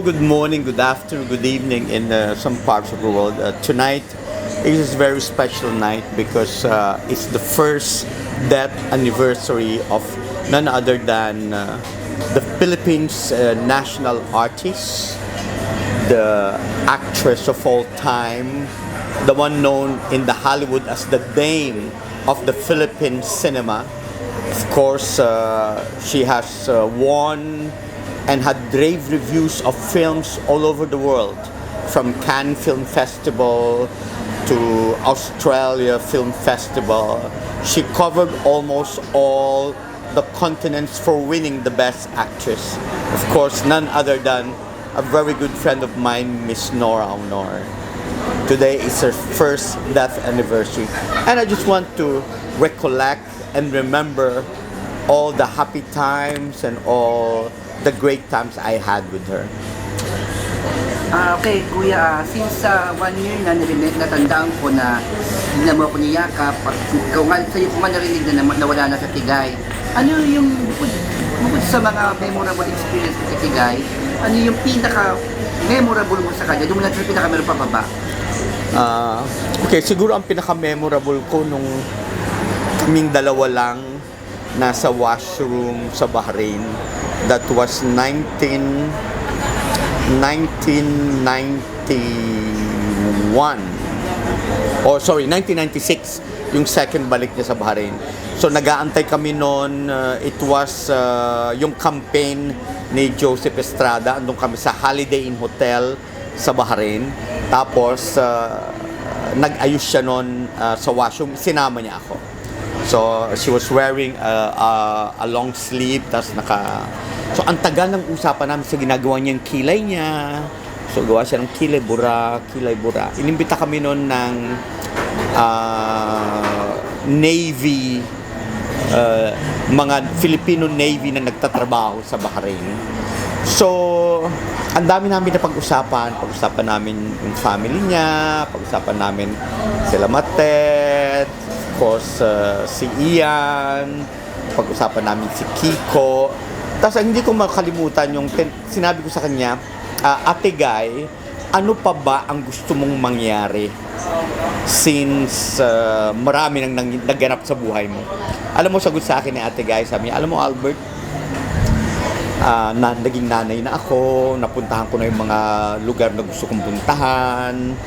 good morning, good afternoon, good evening in some parts of the world. Tonight is a very special night because it's the first death anniversary of none other than the Philippines national artist, the actress of all time, the one known in the Hollywood as the Dame of the Philippine cinema. Of course, she has won and had rave reviews of films all over the world, from Cannes Film Festival to Australia Film Festival. She covered almost all the continents for winning the Best Actress. Of course, none other than a very good friend of mine, Miss Nora Aunor. Today is her first death anniversary, and I just want to recollect and remember all the happy times and all the great times I had with her. Okay, Kuya, since 1 year na natandaan ko na hindi na mo ako niyakap, sa'yo ko man narinig na nawala na sa Tigay. Ano yung, bukod sa mga memorable experience sa Tigay, ano yung pinaka-memorable mo sa kanya? Doon mo natin sa pinaka-meron pababa. Okay, siguro ang pinaka-memorable ko nung kaming dalawa lang nasa washroom sa Bahrain. That was 1991. Or sorry, 1996 yung second balik niya sa Bahrain. So nag-aantay kami noon, it was yung campaign ni Joseph Estrada. Andun kami sa Holiday Inn Hotel sa Bahrain. Tapos nag-ayos siya noon sa washroom, sinama niya ako. So she was wearing a long sleeve, tas so ang tagal ng usapan namin sa ginagawa niyang kilay niya. So gawa siya ng kilay bura. Inimbita kami noon ng Navy, mga Filipino Navy na nagtatrabaho sa Bahrain. So ang dami namin na pag-usapan namin yung family niya, pag-usapan namin sila Matet, of course si Ian, pag-usapan namin si Kiko. Tapos hindi ko makalimutan yung sinabi ko sa kanya, Ate Guy, ano pa ba ang gusto mong mangyari since marami nang naganap sa buhay mo? Alam mo, sagot sa akin ni Ate Guy, sabi niya, alam mo Albert, naging nanay na ako, napuntahan ko na yung mga lugar na gusto kong puntahan,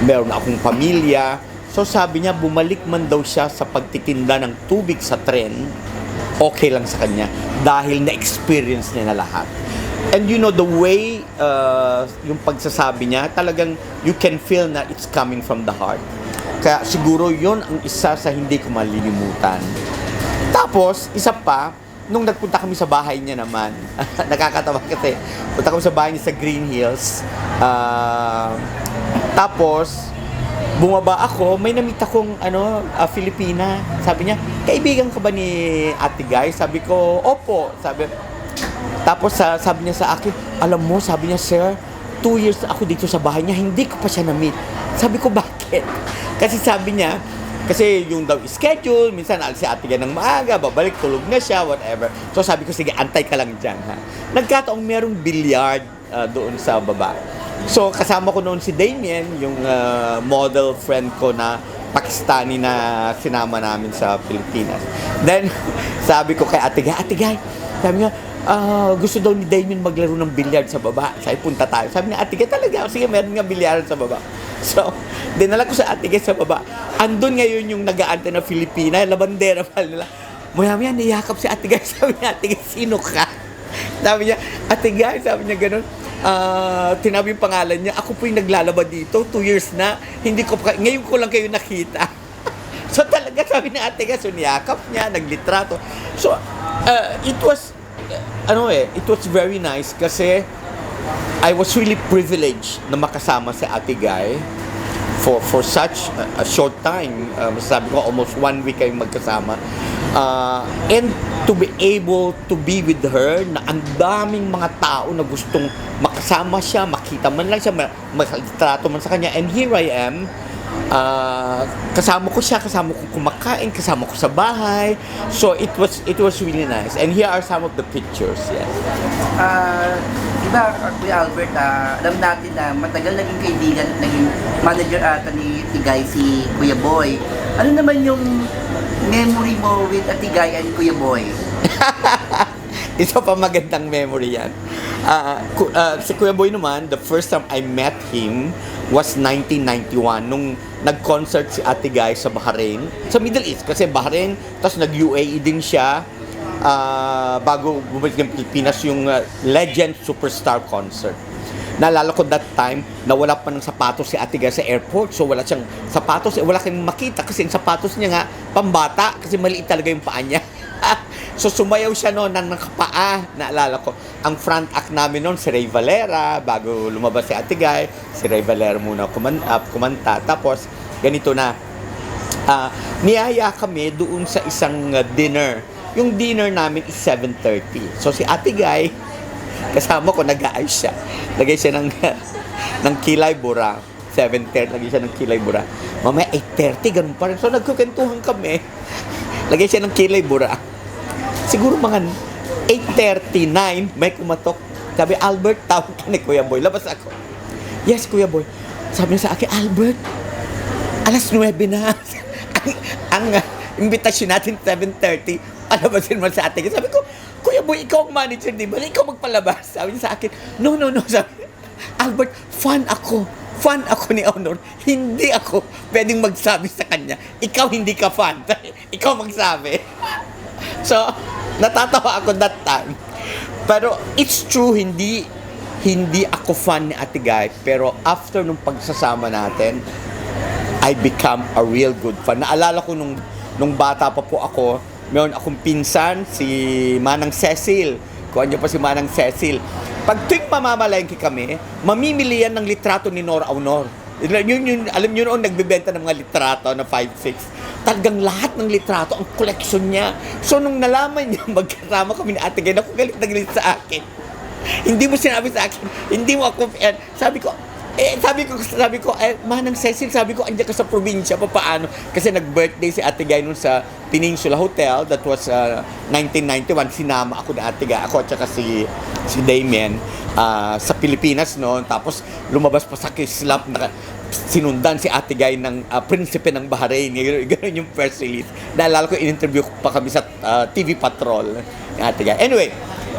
meron akong pamilya. So sabi niya, bumalik man daw siya sa pagtitinda ng tubig sa tren, okay lang sa kanya dahil na-experience niya na lahat. And you know, the way yung pagsasabi niya, talagang you can feel na it's coming from the heart. Kaya siguro yon ang isa sa hindi ko malilimutan. Tapos, isa pa, nung nagpunta kami sa bahay niya naman, nakakatawa kasi, punta kami sa bahay niya sa Green Hills, tapos, bumaba ako, may namita kong Filipina. Sabi niya, kaibigan ka ba ni Ate Guy? Sabi ko, opo. Tapos sabi niya sa akin, alam mo, sabi niya, sir, 2 years ako dito sa bahay niya, hindi ko pa siya na-meet. Sabi ko, bakit? Kasi sabi niya, kasi yung daw schedule, minsan alis si Ate Guy ng maaga, babalik, tulog na siya, whatever. So sabi ko, sige, antay ka lang dyan, ha. Nagkataong merong billiard doon sa baba. So kasama ko noon si Damien, yung model friend ko na Pakistani na sinama namin sa Pilipinas. Then sabi ko kay Ate Guy, sabi niya, gusto daw ni Damien maglaro ng billiard sa baba. Sabi, punta tayo. Sabi niya, Ate Guy, talaga, sige, meron nga billiard sa baba. So dinala ko sa Ate Guy sa baba. Andun ngayon yung nag-aantay na Filipina, labandera pa nila. Maya-maya niyakap si Ate Guy. Sabi niya, Ate Guy, sino ka? Sabi niya, Ate Guy, sabi niya gano'n. Tinabi yung pangalan niya, ako po yung naglalaba dito, 2 years na, ngayon ko lang kayo nakita. So talaga sabi ni Ate Guy, so niyakap niya, naglitrato. So it was very nice kasi I was really privileged na makasama si Ate Guy for such a short time. Masasabi ko almost 1 week kayong magkasama. And to be able to be with her na ang daming mga tao na gustong makasama siya, makita man lang siya, makalitrato man sa kanya. And here I am, kasama ko siya, kasama ko kumakain, kasama ko sa bahay. So it was really nice. And here are some of the pictures. Yes. Diba, Kuya Albert, alam natin na matagal naging kaibigan at naging manager ata ni Tigay si Kuya Boy. Ano naman yung memory mo with Tigay and Kuya Boy? Isa pa magandang memory yan. Si Kuya Boy naman, the first time I met him was 1991 nung nag-concert si Ate Guy sa Bahrain, sa Middle East kasi Bahrain, tapos nag-UAE din siya bago bumalik ng Pilipinas yung Legend Superstar Concert. Naalala ko that time na wala pa ng sapatos si Ate Guy sa airport, so wala siyang sapatos, wala kayong makita kasi yung sapatos niya nga pambata kasi maliit talaga yung paa niya. So sumayaw siya noon ng nakapaa, naalala ko. Ang front act namin noon si Ray Valera, bago lumabas si Ate Guy, si Ray Valera muna kumanta. Tapos ganito na, niyaya kami doon sa isang dinner. Yung dinner namin is 7:30. So si Ate Guy, kasama ko, nag-aayos siya. Lagay siya ng kilay bura. 7:30, lagay siya ng kilay bura. Mamaya 8:30, ganun pa rin. So nagkukentuhan kami. Lagay siya ng kilay bura. Siguro mga 8:39, may kumatok. Sabi, Albert, tawag ka ni Kuya Boy. Labas ako. Yes, Kuya Boy. Sabi niya sa akin, Albert, alas 9 na. ang invitation natin 7:30. Alabasin mo sa atin. Sabi ko, Kuya Boy, ikaw ang manager, di ba? Ikaw magpalabas. Sabi niya sa akin, no. Sabi, Albert, fan ako ni Honor. Hindi ako pwedeng magsabi sa kanya, ikaw hindi ka fan. Ikaw magsabi. So, natatawa ako that time. Pero it's true, hindi ako fan ni Ate Guy. Pero after nung pagsasama natin, I become a real good fan. Naalala ko nung bata pa po ako, mayroon akong pinsan, si Manang Cecil. Kuha niyo pa si Manang Cecil. Pag tuwing mamamalengke kami, mamimili yan ng litrato ni Nora Aunor. Alam niyo noon, nagbebenta ng mga litrato na 5-6. Talagang lahat ng litrato, ang koleksyon niya. So, nung nalaman niya, magkasama kami ni Ate Guy, ako galit na galit sa akin. Hindi mo sinabi sa akin, hindi mo ako, sabi ko, Manang Cecil, sabi ko, andiyan ka sa probinsya, paano? Kasi nag-birthday si Ate Guy nun sa Peninsula Hotel, that was 1991, sinama ako ni Ate Guy, ako at saka si Damien, sa Pilipinas noon, tapos lumabas pa sa Kislap, sinundan si Ate Guy ng prinsipe ng Bahrain. Ganun yung first release. Naalala ko, in-interview pa kami sa TV Patrol ni Ate Guy. Anyway,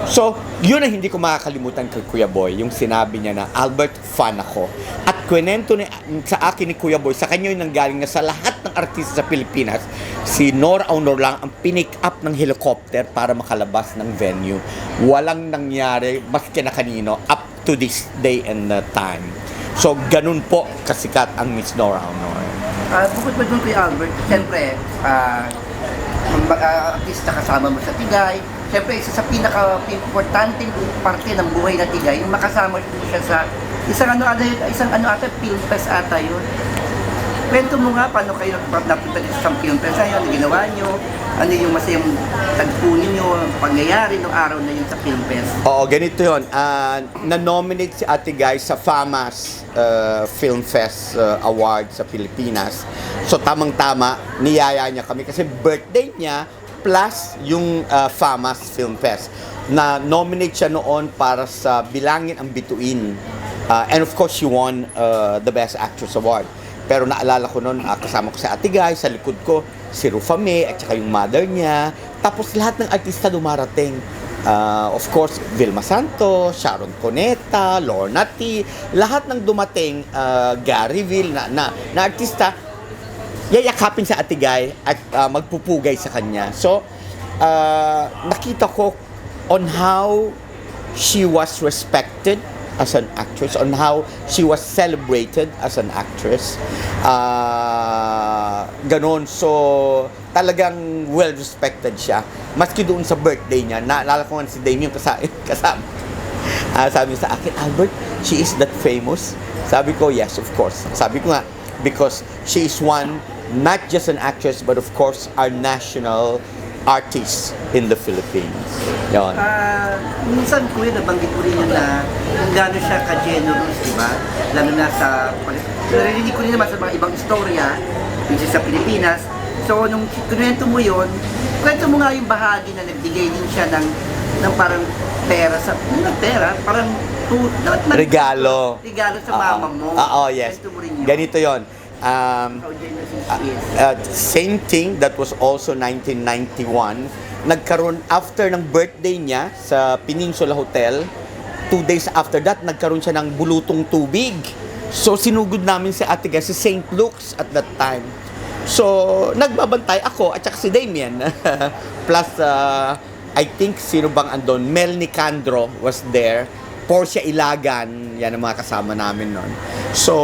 so, yun ang hindi ko makakalimutan kay Kuya Boy, yung sinabi niya na, Albert, fan ako. At kwento sa akin ni Kuya Boy, sa kanya yung nanggaling na sa lahat ng artista sa Pilipinas, si Nora Aunor lang ang pinick up ng helicopter para makalabas ng venue. Walang nangyari, maski na kanino, up to this day and time. So, ganun po kasikat ang Miss Nora Aunor. Bukod pa dun kay Albert, siyempre, artista kasama mo sa Tigay. Siyempre, isa sa pinaka-importante parte ng buhay na Tigay, yung makasama siya sa isang film fest ata yun. Kwento mo nga, paano kayo napunta sa isang film fest na yun, ginawa nyo, ano yung masayang tagpo ninyo, pangyayari ng araw na yun sa film fest? Oo, ganito yun. Na-nominate si Ate Guy sa FAMAS Film Fest Award sa Pilipinas. So, tamang-tama, niyaya niya kami kasi birthday niya plus yung FAMAS Film Fest. Na-nominate siya noon para sa Bilangin ang Bituin. And of course, she won the Best Actress Award. Pero naalala ko noon, kasama ko si Ate Guy, sa likod ko, si Rufa May, at saka yung mother niya. Tapos lahat ng artista dumarating. Of course, Vilma Santos, Sharon Cuneta, Lorna T, lahat ng dumating, Gary Vil, na artista, yayakapin sa Ate Guy at magpupugay sa kanya. So, nakita ko on how she was respected as an actress, on how she was celebrated as an actress. Ganon. So, talagang well-respected siya. Maski doon sa birthday niya, naalala ko nga si Damien kasama. Sabi sa akin, Albert, she is that famous? Sabi ko, yes, of course. Sabi ko nga, because she is one, not just an actress, but of course, our national artist in the Philippines. Yun. Minsan, Kuya, nabanggit ko rin yun na kung gano'n siya ka-generous, di ba? Lalo na sa narinig ko rin naman sa mga ibang istorya, which is sa Pilipinas. So, nung kunwento mo yun, kwento mo nga yung bahagi na nagbigay din siya ng parang pera sa, parang Regalo. Regalo sa mama mo. Yes. Kwento mo rin yun. Ganito yon. How generous she is. Same thing, that was also 1991. Nagkaroon, after ng birthday niya sa Peninsula Hotel, 2 days after that, nagkaroon siya ng bulutong tubig. So, sinugod namin si Ate Guy, si St. Luke's at that time. So, nagbabantay ako at saka si Damien. Plus, I think, sino bang andon? Mel Nicandro was there. Portia Ilagan, yan ang mga kasama namin noon. So,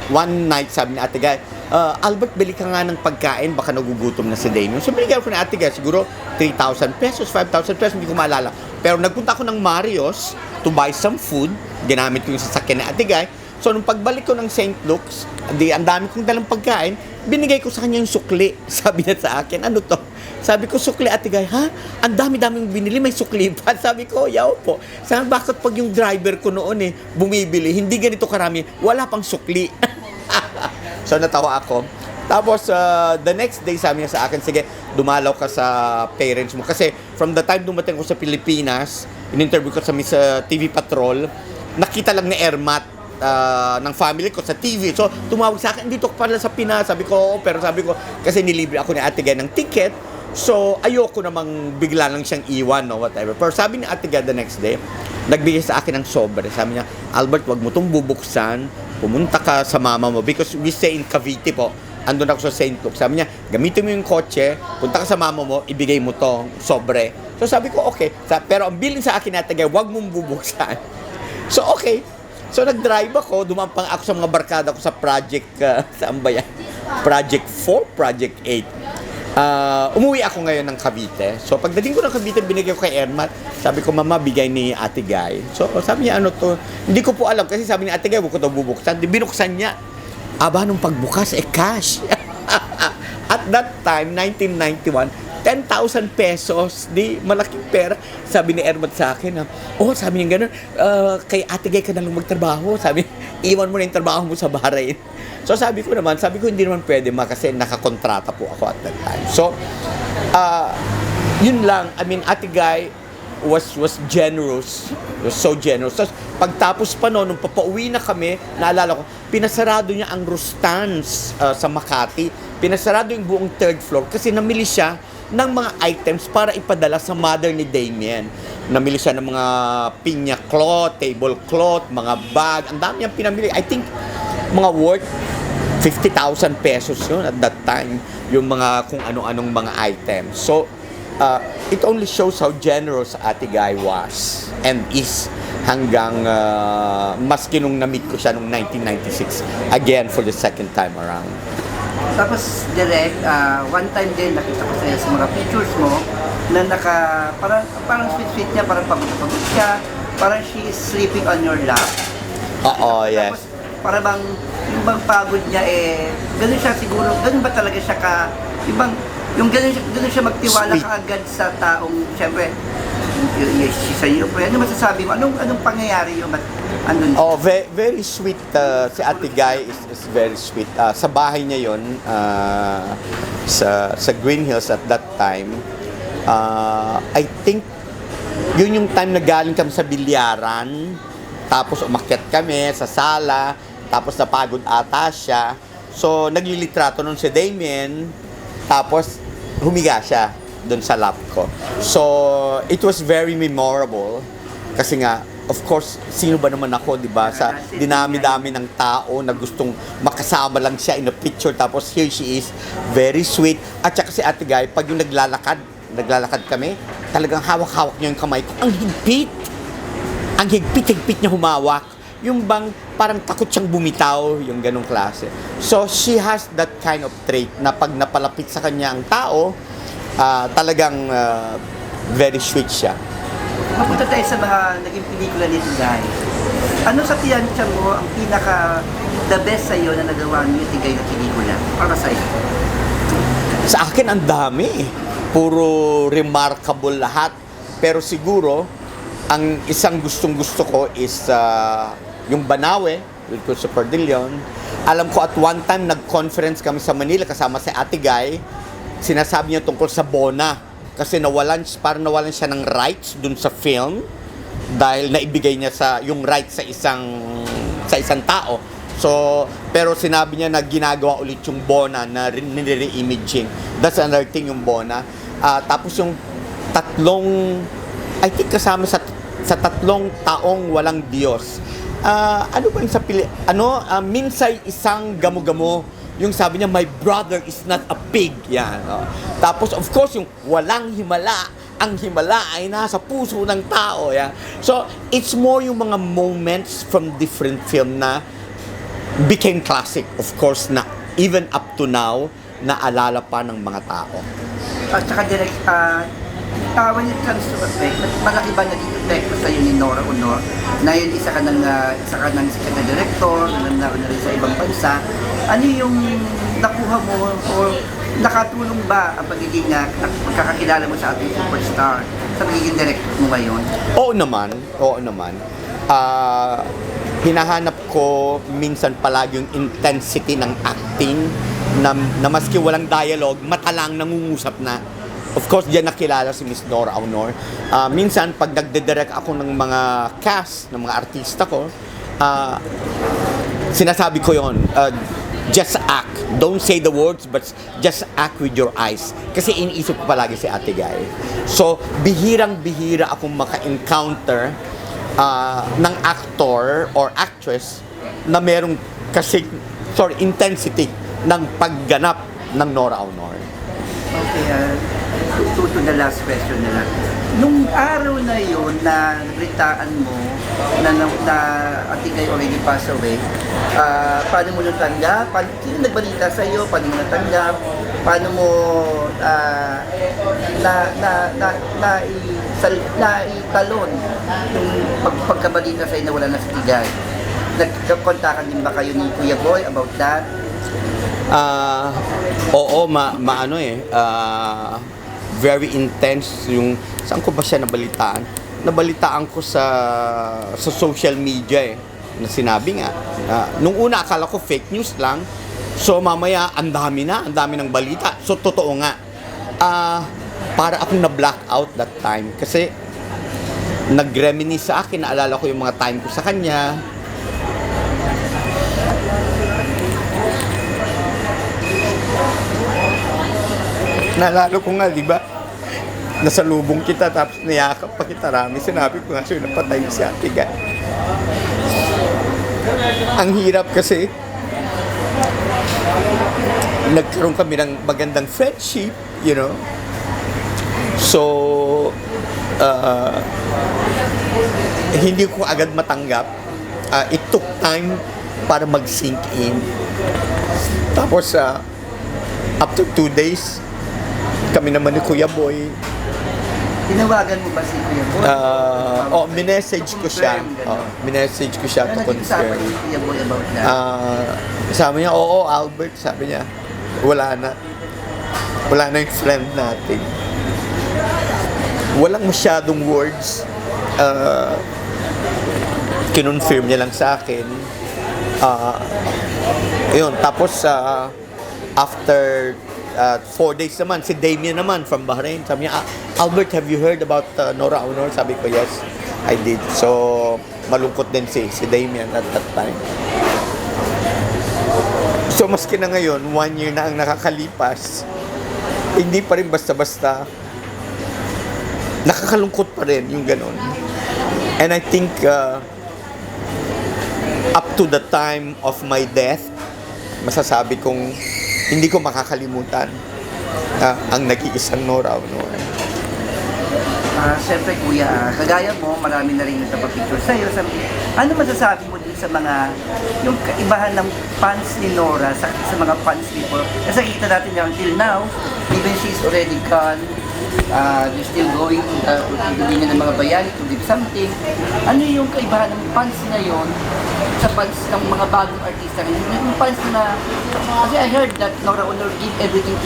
one night, sabi ni Ate Guy, Albert, bili ka nga ng pagkain, baka nagugutom na si Damien. So, binigyan ko ni Ate Guy, siguro 3,000 pesos, 5,000 pesos, hindi ko maalala. Pero nagpunta ako ng Marios to buy some food, ginamit ko yung sasakyan ni Ate Guy. So, nung pagbalik ko ng St. Luke's, ang dami kong dalang pagkain, binigay ko sa kanya yung sukli. Sabi niya sa akin, ano to? Sabi ko, sukli, Ate Guy, ha? Ang dami-daming binili, may sukli pa. Sabi ko, yaw po. Sabi, bakit pag yung driver ko noon bumibili, hindi ganito karami, wala pang sukli. So, natawa ako. Tapos, the next day, sabi niya sa akin, sige, dumalaw ka sa parents mo. Kasi, from the time dumating ko sa Pilipinas, in-interview ko sa Miss TV Patrol, nakita lang ni Ermat ng family ko sa TV. So, tumawag sa akin, dito pala sa Pinas. Sabi ko, oo, pero sabi ko, kasi nilibre ako ni Ate Guy ng ticket. So, ayoko namang bigla lang siyang iwan, no, whatever. Pero sabi ni Ate Guy the next day, nagbigay sa akin ng sobre. Sabi niya, Albert, wag mo itong bubuksan. Pumunta ka sa mama mo. Because we stay in Cavite po. Andun ako sa St. Luke. Sabi niya, gamitin mo yung kotse, punta ka sa mama mo, ibigay mo to sobre. So, sabi ko, okay. Pero ang bilin sa akin ni Ate Guy, wag mong bubuksan. So, okay. So, nag-drive ako, dumampang ako sa mga barkada ko sa project, saan ba yan? Project 4, Project 8. Umuwi ako ngayon ng Cavite. So, pagdating ko ng Cavite, binigay ko kay Ermat. Sabi ko, Mama, bigay ni Ate Guy. So, sabi niya, ano to? Hindi ko po alam, kasi sabi ni Ate Guy, huwag ko ito bubuksan. Binuksan niya. Aba, nung pagbukas, cash. At that time, 1991, 10,000 pesos, di malaking pera. Sabi ni Ermat sa akin, sabi niya gano'n, kay Ate Guy ka na lang magtrabaho. Sabi, iwan mo na yung trabaho mo sa Bahrain. So sabi ko hindi naman pwede kasi nakakontrata po ako at that time. So, yun lang. I mean, Ate Guy was generous. Was so generous. So, pagtapos pa nung papauwi na kami, naalala ko, pinasarado niya ang Rustans sa Makati. Pinasarado yung buong third floor kasi namili siya ng mga items para ipadala sa mother ni Damien. Namili siya ng mga pinya cloth, tablecloth, mga bag. Ang dami niyang pinamili. I think mga worth 50,000 pesos yun at that time. Yung mga kung ano-anong mga items. So, it only shows how generous Ate Guy was and is hanggang maski nung na-meet ko siya noong 1996 again for the second time around. Tapos, direct, one time din nakita ko sa mga pictures mo na parang sweet niya, parang pagod siya, parang she is sleeping on your lap. Oo, yes. Tapos, para bang, yung bang pagod niya ganun siya siguro, ganun ba talaga siya yung ganun siya magtiwala Sweet. kaagad sa taong, syempre, sa iyo po. Ano masasabi mo? Anong pangyayari yung andun? Oh, very sweet. Si Ate Guy is very sweet. Sa bahay niya yon sa Green Hills at that time. I think yun yung time na galing kami sa bilyaran. Tapos umakyat kami sa sala. Tapos napagod ata siya. So, naglilitrato nun si Damien. Tapos, humiga siya doon sa lap ko. So, it was very memorable. Kasi nga, of course, sino ba naman ako, di ba? Sa dinami-dami ng tao na gustong makasama lang siya in a picture. Tapos, here she is, very sweet. At saka si Ate Guy, pag yung naglalakad kami, talagang hawak-hawak niya yung kamay ko. Ang higpit! Ang higpit niya humawak. Yung bang parang takot siyang bumitaw, yung ganong klase. So, she has that kind of trait na pag napalapit sa kanya ang tao, talagang very sweet siya. Mapunta tayo sa mga naging pelikula nito, Guy. Ano sa tiyansya mo ang the best sa'yo na nagawa ni Tigay na pelikula? Para sa'yo? Sa akin, ang dami. Puro remarkable lahat. Pero siguro, ang isang gustong-gusto ko is yung Banawe, with Christopher De Leon. Alam ko at one time nag-conference kami sa Manila kasama si Ate Guy. Sinasabi niya tungkol sa Bona kasi parang nawalan siya ng rights dun sa film dahil naibigay niya yung rights sa isang tao. So, pero sinabi niya na ginagawa ulit yung Bona na nire-imaging. That's another thing yung Bona. Tapos yung I think kasama sa 3 taong walang Diyos. Ano ba yung minsay isang gamo-gamo. Yung sabi niya, my brother is not a pig. Yan. Tapos, of course, yung walang himala. Ang himala ay nasa puso ng tao. Yan. So, it's more yung mga moments from different film na became classic. Of course, na even up to now, naalala pa ng mga tao. At saka direct, when it comes to effect, malaki ba naging effect sa iyo ni Nora Aunor na yun isa ka ng sikat na director, na rin sa ibang bansa. Ano yung nakuha mo o nakatulong ba ang pagiging pagkakakilala mo sa ating superstar sa pagiging director mo ngayon? Oo naman. Hinahanap ko minsan palagi yung intensity ng acting na maski walang dialogue, mata lang nangungusap na. Of course, diyan nakilala si Miss Nora Aunor. Minsan, pag nagde-direct ako ng mga cast, ng mga artista ko, sinasabi ko yon, just act. Don't say the words, but just act with your eyes. Kasi iniisip ko palagi si Ate Guy. So, bihirang-bihira akong maka-encounter ng actor or actress na merong intensity ng pagganap ng Nora Aunor. Okay, to the last question na lang. Nung araw na yun na nagritaan mo na Ate Guy already passed away, paano mo natanggap? Sino nagbalita sa iyo? Paano mo natanggap? Paano mo naitalon yung pagkabalita sa iyo na wala na si Ate Guy? Nagkakontakan din ba kayo ni Kuya Boy about that? Oo, very intense yung saan ko ba siya nabalitaan ko sa social media na sinabi nga nung una akala ko fake news lang, so mamaya ang dami ng balita, so totoo nga. Para akong na-black out that time kasi nag-reminisce sa akin, naalala ko yung mga time ko sa kanya. Naalala ko nga, di ba? Nasa lubong kita, tapos niyakap pa kita rami. Sinabi ko nga, napatay si Ate Guy. Ang hirap kasi, nagkaroon kami ng magandang friendship, you know. So, hindi ko agad matanggap. It took time para mag-sink in. Tapos, after 2 days, kami naman ni Kuya Boy. Tinawagan mo ba si Kuya Boy? Minessage ko siya. Minessage ko siya to confirm. Si Kuya Boy about that? Sabi niya, oo, Albert. Sabi niya, wala na yung friend natin. Walang masyadong words. Kinonfirm niya lang sa akin. Yun, tapos after 4 days naman, si Damien naman from Bahrain. Sabi niya, Albert, have you heard about Nora Aunor? Sabi ko, yes, I did. So, malungkot din si Damien at that time. So, maski na ngayon, 1 year na ang nakakalipas, hindi pa rin basta-basta. Nakakalungkot pa rin yung ganun. And I think, up to the time of my death, masasabi kong hindi ko makakalimutan ang nag-iisang Nora Aunor. Siyempre Kuya, kagaya mo, marami na rin nagpapapicture sa'yo. Ano masasabi mo din sa mga, yung kaibahan ng fans ni Nora sa mga fans ni Paul? Kasi kita natin na until now, even she's already gone, they're still going to the linya ng mga bayani to give something. Ano yung kaibahan ng fans ngayon sa fans ng mga bagong artista? Yung fans na, kasi I heard that Nora Aunor give everything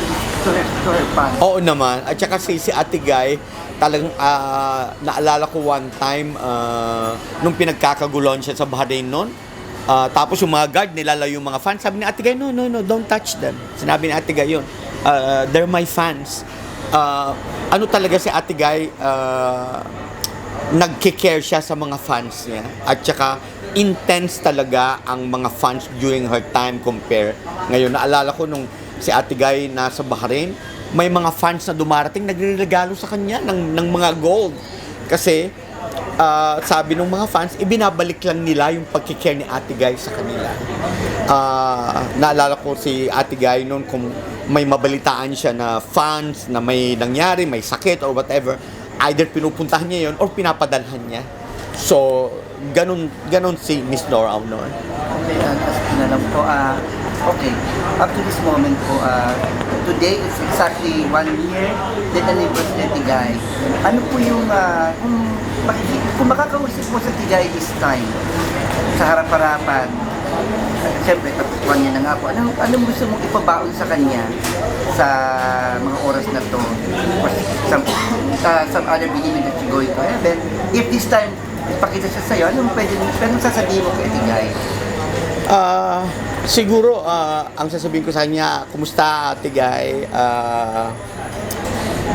to her fans. Oo naman. At saka si Ate Guy, talagang naalala ko one time nung pinagkakagulon siya sa Bahrain noon, Tapos yung mga guard, nilalayo yung mga fans. Sabi ni Ate Guy, no, don't touch them. Sinabi ni Ate Guy yun. They're my fans. Ano talaga si Ate Guy, nagki-care siya sa mga fans niya. At saka, intense talaga ang mga fans during her time compare. Ngayon, naalala ko nung si Ate Guy nasa Bahrain, may mga fans na dumarating, nagre-regalo sa kanya ng mga gold. Kasi, sabi ng mga fans, ibinabalik lang nila yung pagkikare ni Ate Guy sa kanila. Naalala ko si Ate Guy noon kung may mabalitaan siya na fans na may nangyari, may sakit or whatever, either pinupuntahan niya yon or pinapadalhan niya. So, ganun si Miss Nora Aunor. Okay, last na lang po. Okay, up to this moment po, today is exactly 1 year the anniversary ni Tigay. Ano po yung, kung makakausap mo sa Tigay this time, sa harap-harapan, siyempre, 1 year na nga po, anong gusto mong ipabaon sa kanya sa mga oras na to? Or some other believing that you're going to heaven. If this time, ipakita siya sa'yo, anong sasabihin mo kay Tigay? Siguro, ang sasabihin ko sa kanya, kumusta Ate Guy?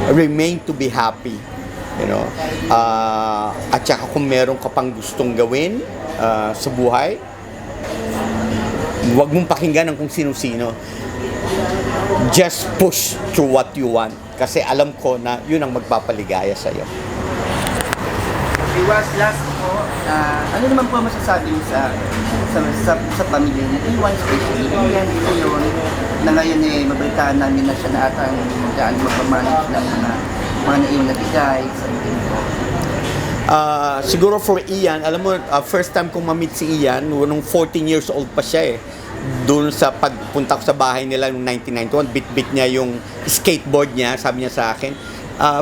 Remain to be happy. You know? At saka kung meron ka pang gustong gawin sa buhay, huwag mong pakinggan ng kung sino-sino. Just push through what you want. Kasi alam ko na yun ang magpapaligaya sa'yo. Iwas last po, ano naman po masasabi niyo sa pamilya niya? Iwan especially, Ian ngayon, na ngayon mabalitaan namin na siya na atang magpamanage ng mga naiwan na Tigay sa itin po. Siguro for Ian, alam mo, first time kong ma-meet si Ian, nung 14 years old pa siya doon sa pagpunta ko sa bahay nila noong 1991, bit-bit niya yung skateboard niya, sabi niya sa akin,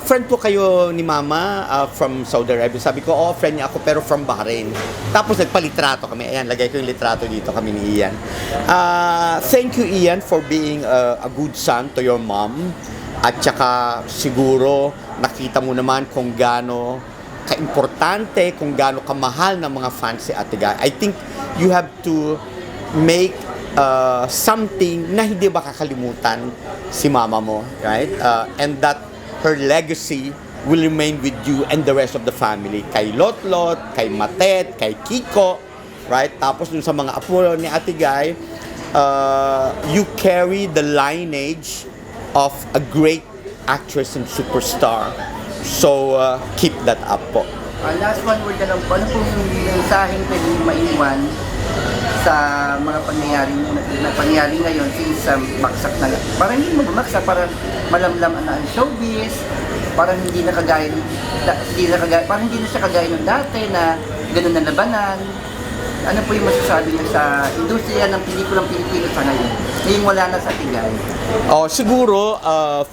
friend po kayo ni Mama from Saudi Arabia. Sabi ko, friend niya ako pero from Bahrain. Tapos nagpalitrato kami. Ayan, lagay ko yung litrato dito kami ni Ian. Thank you, Ian, for being a good son to your mom. At saka siguro nakita mo naman kung gaano ka-importante, kung gaano kamahal ng mga fans si Ate Guy. I think you have to make something na hindi makakalimutan si mama mo, right? And that her legacy will remain with you and the rest of the family. Kay Lotlot, kay Matet, kay Kiko, right? Tapos dun sa mga apo ni Ate Guy, you carry the lineage of a great actress and superstar. So, keep that up po. Last one word na lang po, ano pong mensaheng pwede maiwan sa mga pangyayari ngayon since baksak na lang. Parang hindi mo bumaksak, parang malamlam na ang showbiz, parang hindi na parang hindi na siya kagaya ng dati na ganun na labanan. Ano po yung masasabi niyo sa industriya ng pelikulang Pilipino sa ngayon? Ngayong wala na sa Tigay. Siguro,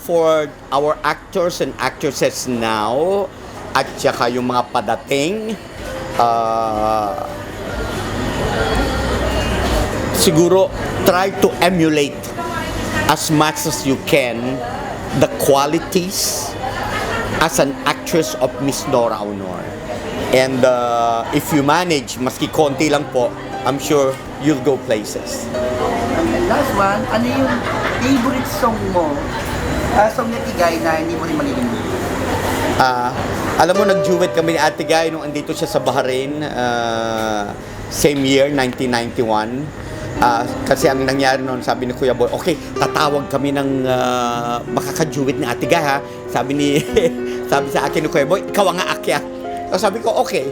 for our actors and actresses now, at saka yung mga padating, siguro try to emulate as much as you can the qualities as an actress of Miss Nora Aunor. And if you manage, maski konti lang po, I'm sure you'll go places. And last one, ano yung favorite song mo? Song ni Tigay na hindi mo rin malilimutan? Alam mo, nag-duet kami ni Ate Guy nung andito siya sa Bahrain, same year, 1991. Kasi ang nangyari noon, sabi ni Kuya Boy, okay, tatawag kami ng makaka-duet ni Ate Guy, ha? Sabi sa akin ni Kuya Boy, ikaw ang aakyat. So sabi ko, okay.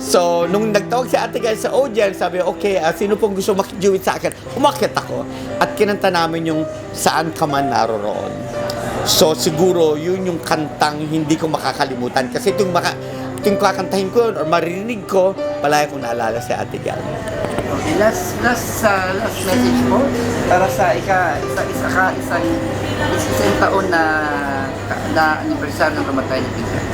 So, nung nagtawag si Ate Guy sa audience, sabi, okay, sino pong gusto maki-duet sa akin? Umakyat ako. At kinanta namin yung Saan Ka Man Naroroon. So, siguro, yun yung kantang hindi ko makakalimutan. Kasi itong kakantahin ko or maririnig ko, palagi kong naalala si Ate Guy. Okay, last message po para sa isang taon na anniversary ng kamatay ng Tigay.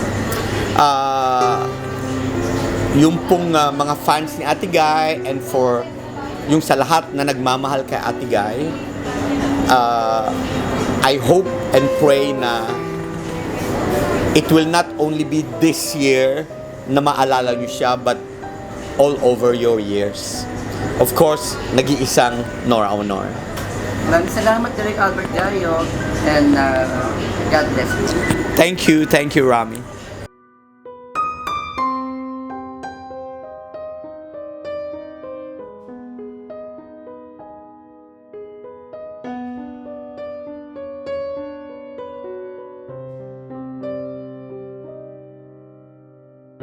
Yung pong mga fans ni Ate Guy and for yung sa lahat na nagmamahal kay Ate Guy, I hope and pray na it will not only be this year na maalala nyo siya but all over your years. of course, nag-iisang Nora Honor. Maraming salamat, Direk Albert Gario, and God bless you. Thank you, Rami.